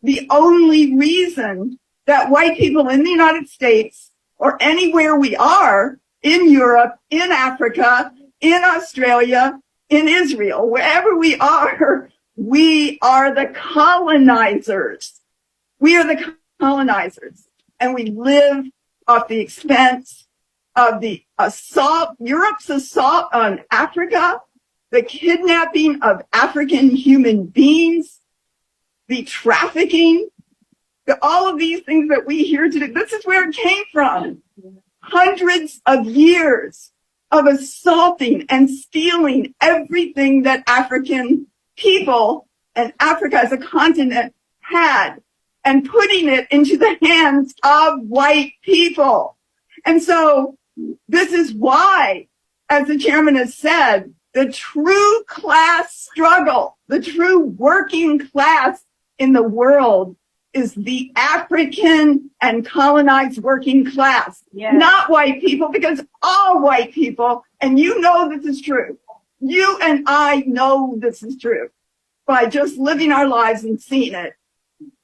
the only reason that white people in the United States or anywhere we are, in Europe, in Africa, in Australia, in Israel, wherever we are the colonizers. We are the colonizers, and we live off the expense of the assault, Europe's assault on Africa, the kidnapping of African human beings, the trafficking, all of these things that we hear today. This is where it came from. Hundreds of years of assaulting and stealing everything that African people and Africa as a continent had, and putting it into the hands of white people. And so this is why, as the chairman has said, the true class struggle, the true working class in the world is the African and colonized working class, not white people, because all white people, and you know this is true. You and I know this is true by just living our lives and seeing it.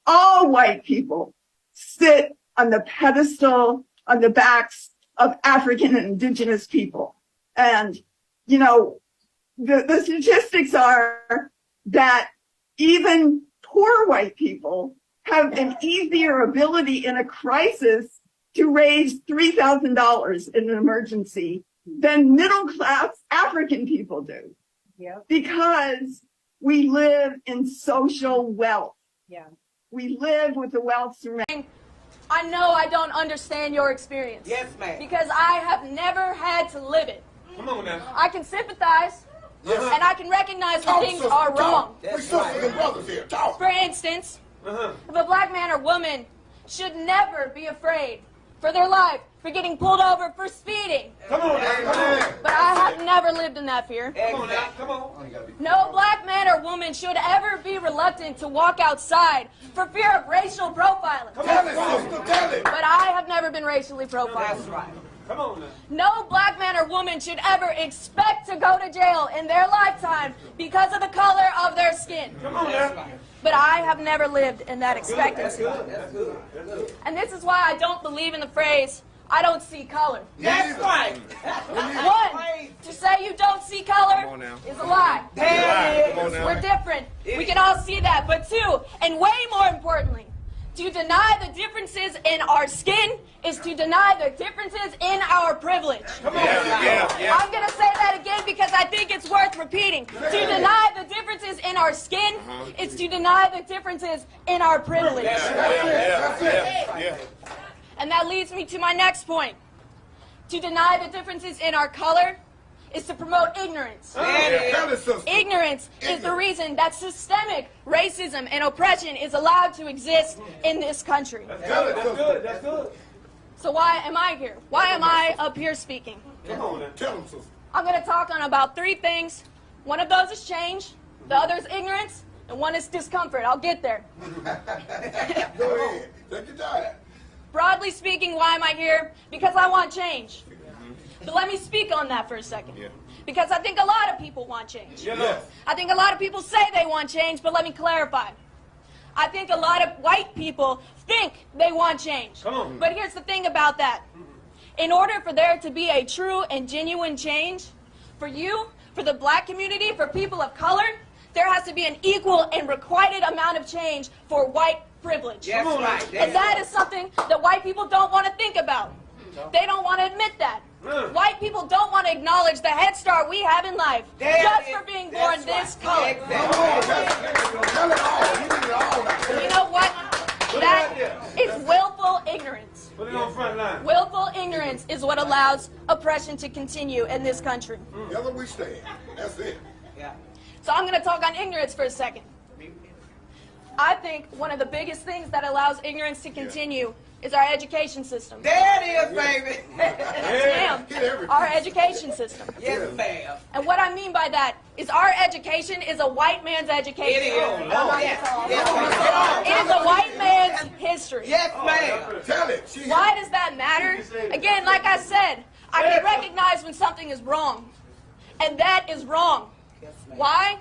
All white people sit on the pedestal, on the backs of African and indigenous people. And, you know, the statistics are that even poor white people have an easier ability in a crisis to raise $3,000 in an emergency than middle-class African people do. Yeah. Because we live in social wealth. Yeah. We live with the wealth surrounding. I know I don't understand your experience. Yes, ma'am. Because I have never had to live it. Come on now. I can sympathize, and I can recognize when things are wrong. We're sisters and brothers here. Talk. For instance, if a black man or woman should never be afraid for their life, for getting pulled over for speeding. Come on now. Come on. But I have never lived in that fear. Come on now. Come on. No black man or woman should ever be reluctant to walk outside for fear of racial profiling. Tell it, sister. Tell it. But I have never been racially profiled. That's right. Come on now. No black man or woman should ever expect to go to jail in their lifetime because of the color of their skin. Come on now. But I have never lived in that expectancy. That's good. And this is why I don't believe in the phrase, I don't see color. That's right. One, to say you don't see color is a lie. We're different. We can all see that. But two, and way more importantly, to deny the differences in our skin is to deny the differences in our privilege. Come on. I'm going to say that again because I think it's worth repeating. To deny the differences in our skin is to deny the differences in our privilege. And that leads me to my next point. To deny the differences in our color is to promote ignorance. Ignorance is the reason that systemic racism and oppression is allowed to exist in this country. That's good. So why am I here? Why am I up here speaking? Come on now. Tell them, sister. I'm going to talk on about three things. One of those is change, the other is ignorance, and one is discomfort. I'll get there. Go ahead. Take your time. Broadly speaking, why am I here? Because I want change. But let me speak on that for a second. Because I think a lot of people want change. I think a lot of people say they want change, but let me clarify. I think a lot of white people think they want change. But here's the thing about that. In order for there to be a true and genuine change, for you, for the black community, for people of color, there has to be an equal and requited amount of change for white privilege. That's right. And that is something that white people don't want to think about. They don't want to admit that. White people don't want to acknowledge the head start we have in life just for being born this color. You know what? That is willful ignorance. Put it on front line. Willful ignorance is what allows oppression to continue in this country. Together we stand. That's it. So I'm going to talk on ignorance for a second. I think one of the biggest things that allows ignorance to continue is our education system. There it is, baby. Yes, ma'am. Our education system. Yes, ma'am. And what I mean by that is our education is a white man's education. It is. It is a white man's history. Yes, ma'am. Tell it. Why does that matter? Again, like I said, I can recognize when something is wrong. And that is wrong. Why?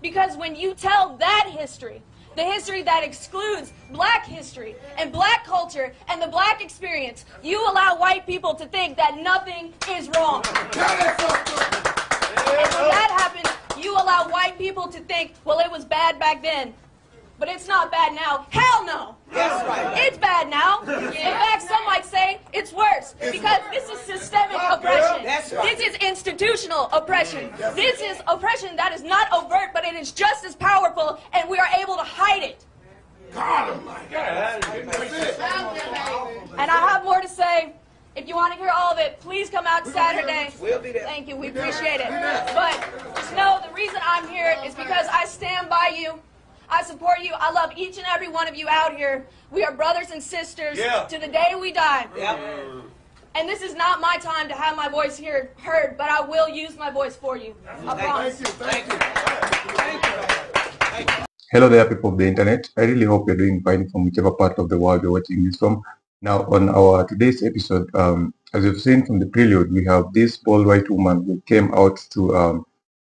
Because when you tell that history, the history that excludes black history and black culture and the black experience. You allow white people to think that nothing is wrong. And when that happens, you allow white people to think, well, it was bad back then, but it's not bad now. Hell no. That's right. It's bad now. In fact, some might say it's worse because this is systemic oppression. That's right. This is institutional oppression. This is oppression that is not overt, but it is just as powerful, and we are able to hide it. God Almighty. And I have more to say. If you want to hear all of it, please come out Saturday. We'll be there. Thank you. We appreciate it. But just know the reason I'm here is because I stand by you. I support you. I love each and every one of you out here. We are brothers and sisters to the day we die. And this is not my time to have my voice heard, but I will use my voice for you. I promise. Thank you. Hello there, people of the internet. I really hope you're doing fine from whichever part of the world you're watching this from. Now, on our today's episode, as you've seen from the prelude, we have this bold white woman who came out to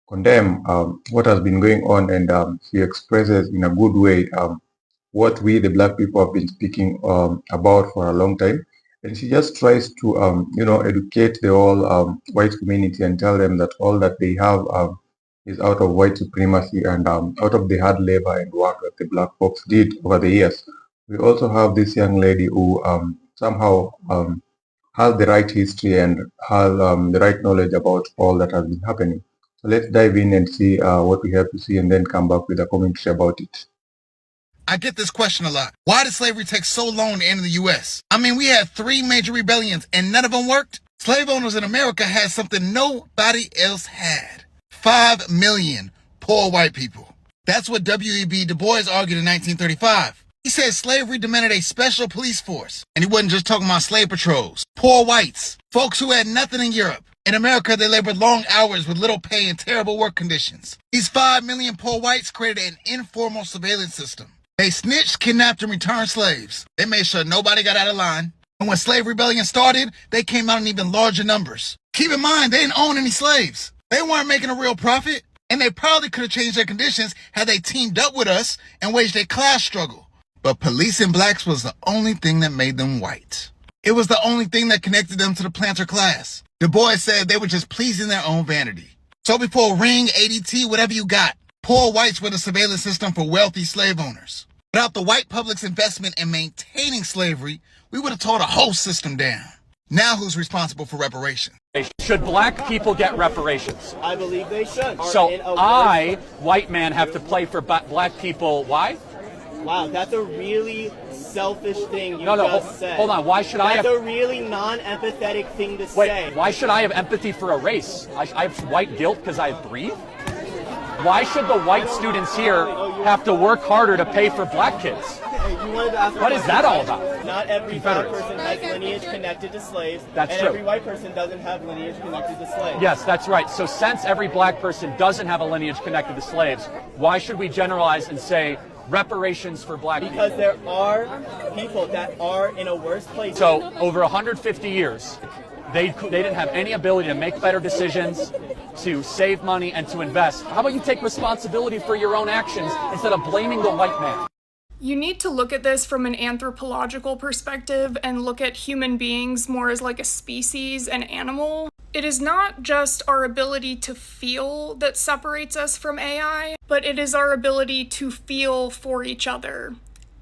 condemn what has been going on, and she expresses in a good way what we, the black people, have been speaking about for a long time. And she just tries to, educate the whole white community and tell them that all that they have is out of white supremacy and out of the hard labor and work that the black folks did over the years. We also have this young lady who somehow has the right history and has the right knowledge about all that has been happening. So let's dive in and see what we have to see and then come back with a commentary about it. I get this question a lot. Why did slavery take so long to end in the U.S.? I mean, we had 3 major rebellions and none of them worked. Slave owners in America had something nobody else had. 5 million poor white people. That's what W.E.B. Du Bois argued in 1935. He said slavery demanded a special police force. And he wasn't just talking about slave patrols. Poor whites, folks who had nothing in Europe. In America, they labored long hours with little pay and terrible work conditions. These 5 million poor whites created an informal surveillance system. They snitched, kidnapped, and returned slaves. They made sure nobody got out of line. And when slave rebellion started, they came out in even larger numbers. Keep in mind, they didn't own any slaves. They weren't making a real profit. And they probably could have changed their conditions had they teamed up with us and waged a class struggle. But policing blacks was the only thing that made them white. It was the only thing that connected them to the planter class. Du Bois said they were just pleasing their own vanity. So before Ring, ADT, whatever you got, poor whites were the surveillance system for wealthy slave owners. Without the white public's investment in maintaining slavery, we would have tore the whole system down. Now who's responsible for reparations? Should black people get reparations? I believe they should. So I, white man, have to play for black people. Why? Wow, that's a really selfish thing you No, just said. hold on. Why should I have... That's a really non-empathetic thing to say. Wait, why should I have empathy for a race? I have white guilt because I breathe? Why should the white students here have to work harder to pay for black kids? You wanted to ask What is that all about? Not every black person has lineage connected to slaves. That's and true. every white person doesn't have lineage connected to slaves. Yes, that's right. So since every black person doesn't have a lineage connected to slaves, why should we generalize and say reparations for black people? Because there are people that are in a worse place. So over 150 years, they didn't have any ability to make better decisions, to save money, and to invest. How about you take responsibility for your own actions instead of blaming the white man? You need to look at this from an anthropological perspective and look at human beings more as like a species, an animal. It is not just our ability to feel that separates us from AI, but it is our ability to feel for each other.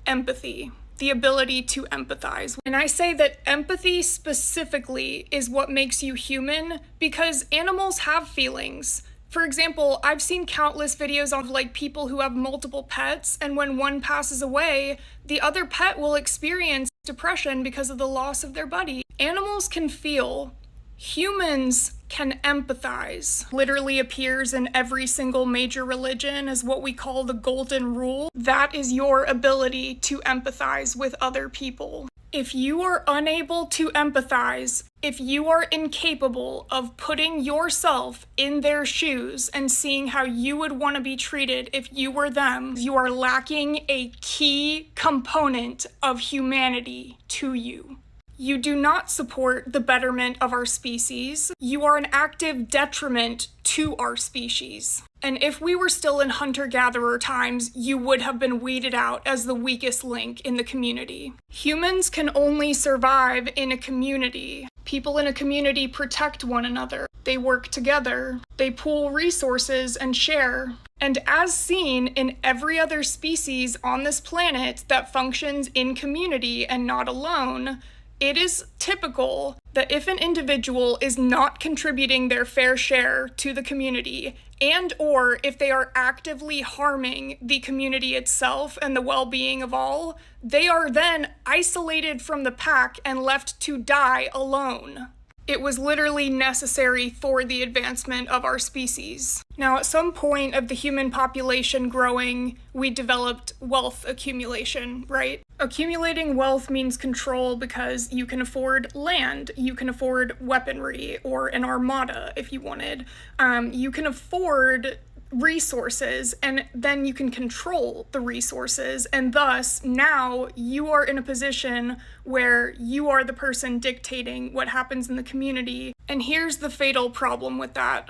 Empathy. The ability to empathize. And I say that empathy specifically is what makes you human because animals have feelings. For example, I've seen countless videos of like people who have multiple pets, and when one passes away, the other pet will experience depression because of the loss of their buddy. Animals can feel. Humans can empathize. Literally appears in every single major religion as what we call the golden rule. That is your ability to empathize with other people. If you are unable to empathize, if you are incapable of putting yourself in their shoes and seeing how you would want to be treated if you were them, you are lacking a key component of humanity to you. You do not support the betterment of our species. You are an active detriment to our species. And if we were still in hunter-gatherer times, you would have been weeded out as the weakest link in the community. Humans can only survive in a community. People in a community protect one another. They work together. They pool resources and share. And as seen in every other species on this planet that functions in community and not alone, it is typical that if an individual is not contributing their fair share to the community, and or if they are actively harming the community itself and the well-being of all, they are then isolated from the pack and left to die alone. It was literally necessary for the advancement of our species. Now, at some point of the human population growing, we developed wealth accumulation, right? Accumulating wealth means control because you can afford land, you can afford weaponry, or an armada if you wanted. You can afford resources, and then you can control the resources, and thus now you are in a position where you are the person dictating what happens in the community. And here's the fatal problem with that.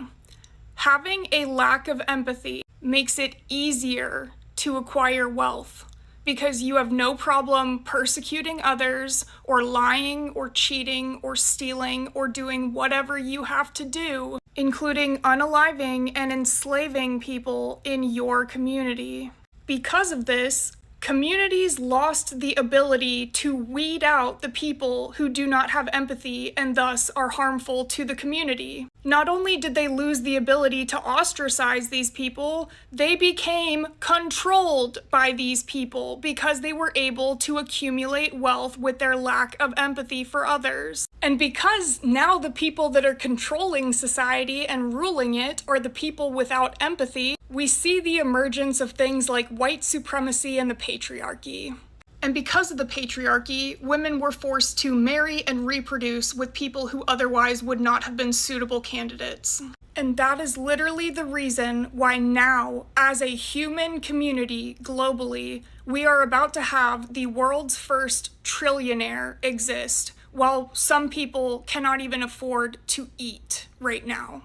Having a lack of empathy makes it easier to acquire wealth because you have no problem persecuting others or lying or cheating or stealing or doing whatever you have to do, including unaliving and enslaving people in your community. Because of this, communities lost the ability to weed out the people who do not have empathy and thus are harmful to the community. Not only did they lose the ability to ostracize these people, they became controlled by these people because they were able to accumulate wealth with their lack of empathy for others. And because now the people that are controlling society and ruling it are the people without empathy, we see the emergence of things like white supremacy and the patriarchy. And because of the patriarchy, women were forced to marry and reproduce with people who otherwise would not have been suitable candidates. And that is literally the reason why now, as a human community globally, we are about to have the world's first trillionaire exist, while some people cannot even afford to eat right now.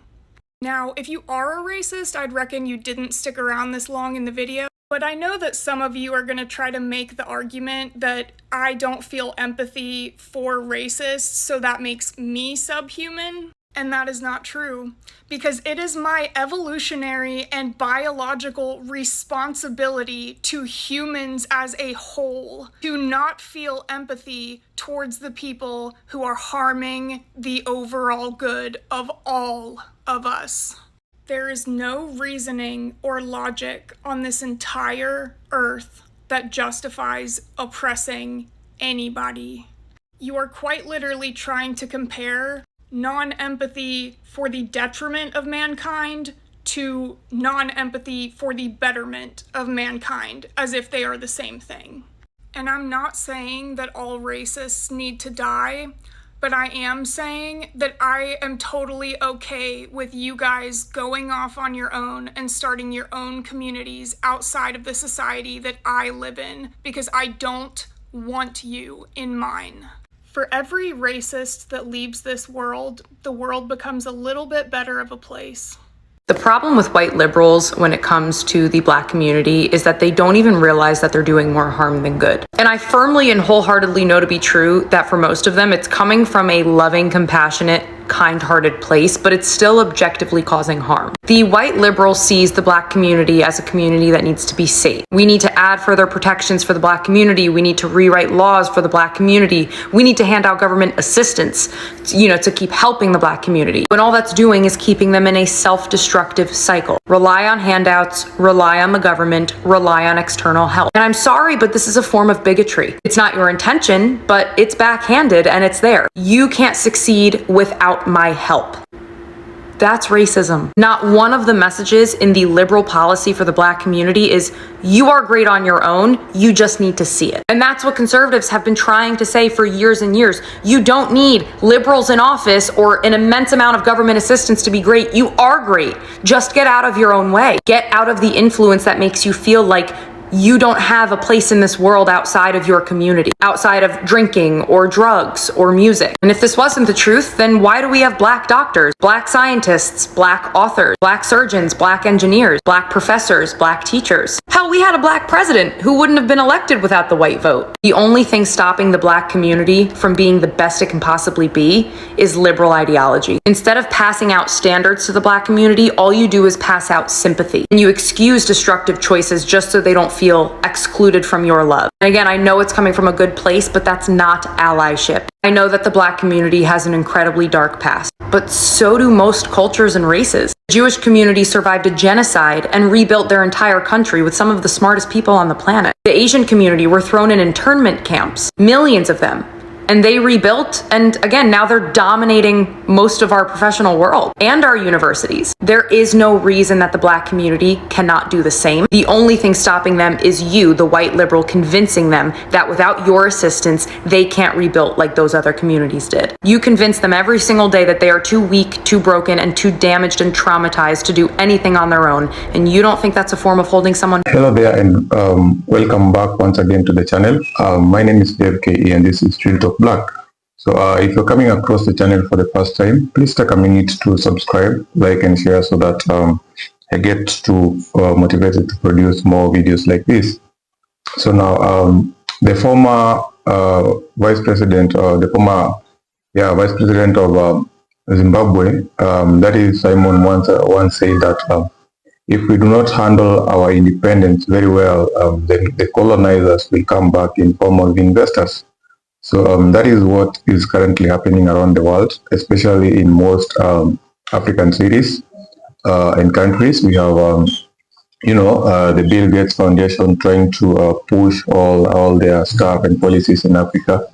Now, if you are a racist, I'd reckon you didn't stick around this long in the video, but I know that some of you are going to try to make the argument that I don't feel empathy for racists, so that makes me subhuman. And that is not true, because it is my evolutionary and biological responsibility to humans as a whole to not feel empathy towards the people who are harming the overall good of all of us. There is no reasoning or logic on this entire earth that justifies oppressing anybody. You are quite literally trying to compare non-empathy for the detriment of mankind to non-empathy for the betterment of mankind, as if they are the same thing. And I'm not saying that all racists need to die, but I am saying that I am totally okay with you guys going off on your own and starting your own communities outside of the society that I live in, because I don't want you in mine. For every racist that leaves this world, the world becomes a little bit better of a place. The problem with white liberals when it comes to the Black community is that they don't even realize that they're doing more harm than good. And I firmly and wholeheartedly know to be true that for most of them, it's coming from a loving, compassionate, kind-hearted place, but it's still objectively causing harm. The white liberal sees the Black community as a community that needs to be safe. We need to add further protections for the Black community. We need to rewrite laws for the Black community. We need to hand out government assistance, to keep helping the Black community. When all that's doing is keeping them in a self-destructive cycle. Rely on handouts, rely on the government, rely on external help. And I'm sorry, but this is a form of bigotry. It's not your intention, but it's backhanded and it's there. You can't succeed without my help. That's racism. Not one of the messages in the liberal policy for the Black community is, you are great on your own, you just need to see it. And that's what conservatives have been trying to say for years and years. You don't need liberals in office or an immense amount of government assistance to be great. You are great. Just get out of your own way. Get out of the influence that makes you feel like you don't have a place in this world outside of your community, outside of drinking or drugs or music. And if this wasn't the truth, then why do we have black doctors, black scientists, black authors, black surgeons, black engineers, black professors, black teachers? Hell, we had a black president who wouldn't have been elected without the white vote. The only thing stopping the black community from being the best it can possibly be is liberal ideology. Instead of passing out standards to the black community, all you do is pass out sympathy. And you excuse destructive choices just so they don't feel excluded from your love. And again, I know it's coming from a good place, but that's not allyship. I know that the black community has an incredibly dark past, but so do most cultures and races. The Jewish community survived a genocide and rebuilt their entire country with some of the smartest people on the planet. The Asian community were thrown in internment camps, millions of them. And they rebuilt, and again, now they're dominating most of our professional world and our universities. There is no reason that the black community cannot do the same. The only thing stopping them is you, the white liberal, convincing them that without your assistance, they can't rebuild like those other communities did. You convince them every single day that they are too weak, too broken, and too damaged and traumatized to do anything on their own. And you don't think that's a form of holding someone? Hello there, and welcome back once again to the channel. My name is Dave KE, and this is Street Talk Black. So if you're coming across the channel for the first time, please take a minute to subscribe, like, and share so that I get to motivated to produce more videos like this. So now the former vice president, the former vice president of Zimbabwe, that is Simon, once said that if we do not handle our independence very well, then the colonizers will come back in form of investors. So that is what is currently happening around the world, especially in most African cities and countries. We have, the Bill Gates Foundation trying to push all their stuff and policies in Africa,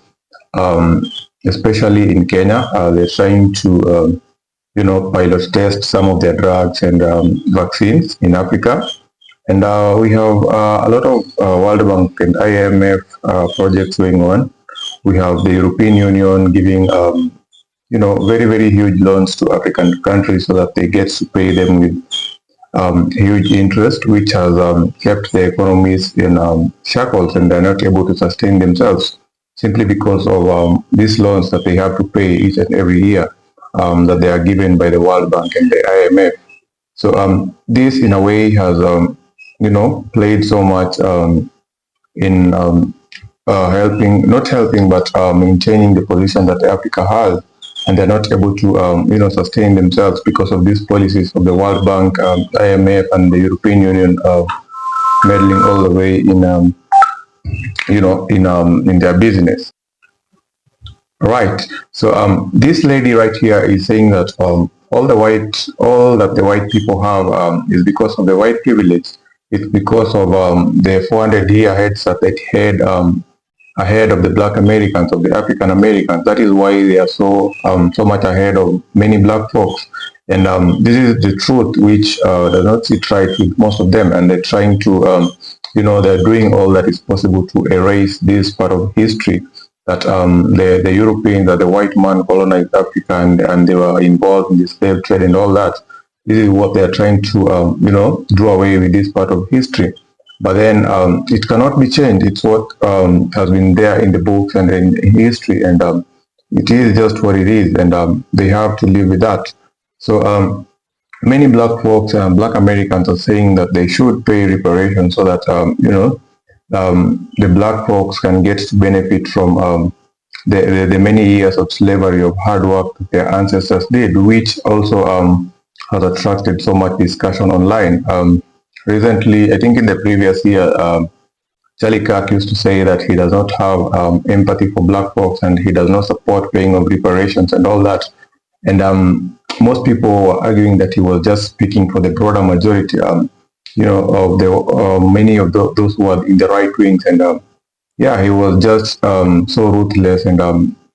especially in Kenya. They're trying to, pilot test some of their drugs and vaccines in Africa. And we have a lot of World Bank and IMF projects going on. We have the European Union giving, very, very huge loans to African countries so that they get to pay them with huge interest, which has kept the economies in shackles, and they're not able to sustain themselves simply because of these loans that they have to pay each and every year that they are given by the World Bank and the IMF. So this, in a way, has, played so much in maintaining the position that Africa has, and they're not able to, sustain themselves because of these policies of the World Bank, IMF, and the European Union meddling all the way in their business. Right. So this lady right here is saying that all that the white people have is because of the white privilege. It's because of the 400-year head start that had ahead of the black Americans, of the African Americans. That is why they are so much ahead of many black folks. And this is the truth, which does not sit right with most of them. And they're trying to, they're doing all that is possible to erase this part of history, that the Europeans, that the white man colonized Africa, and they were involved in the slave trade and all that. This is what they're trying to, do away with this part of history. But then it cannot be changed. It's what has been there in the books and in history, and it is just what it is, and they have to live with that. So many black folks and black Americans are saying that they should pay reparations so that the black folks can get to benefit from the many years of slavery, of hard work that their ancestors did, which also has attracted so much discussion online. Recently, I think in the previous year, Charlie Kirk used to say that he does not have empathy for black folks, and he does not support paying of reparations and all that. And most people were arguing that he was just speaking for the broader majority, of the many of those who are in the right wings. And he was just so ruthless and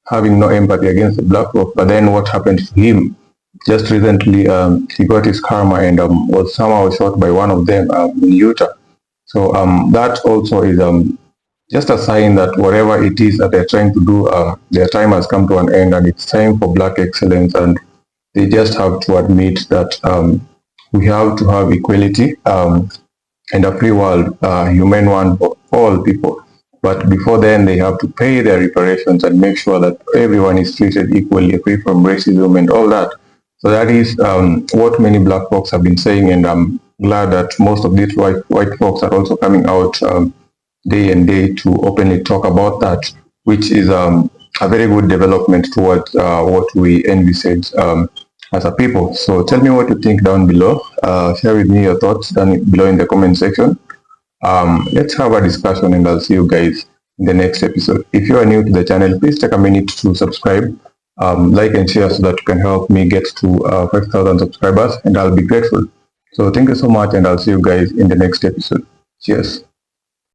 having no empathy against the black folks. But then what happened to him? Just recently, he got his karma and was somehow shot by one of them in Utah. So that also is just a sign that whatever it is that they're trying to do, their time has come to an end, and it's time for black excellence. And they just have to admit that we have to have equality. and a free world, humane one for all people. But before then, they have to pay their reparations and make sure that everyone is treated equally, free from racism and all that. So that is what many black folks have been saying, and I'm glad that most of these white folks are also coming out day and day to openly talk about that, which is a very good development towards what we envisage as a people. So tell me what you think down below. Share with me your thoughts down below in the comment section. Let's have a discussion, and I'll see you guys in the next episode. If you are new to the channel, please take a minute to subscribe, like and share so that you can help me get to 5,000 subscribers, and I'll be grateful. So thank you so much, and I'll see you guys in the next episode. Cheers.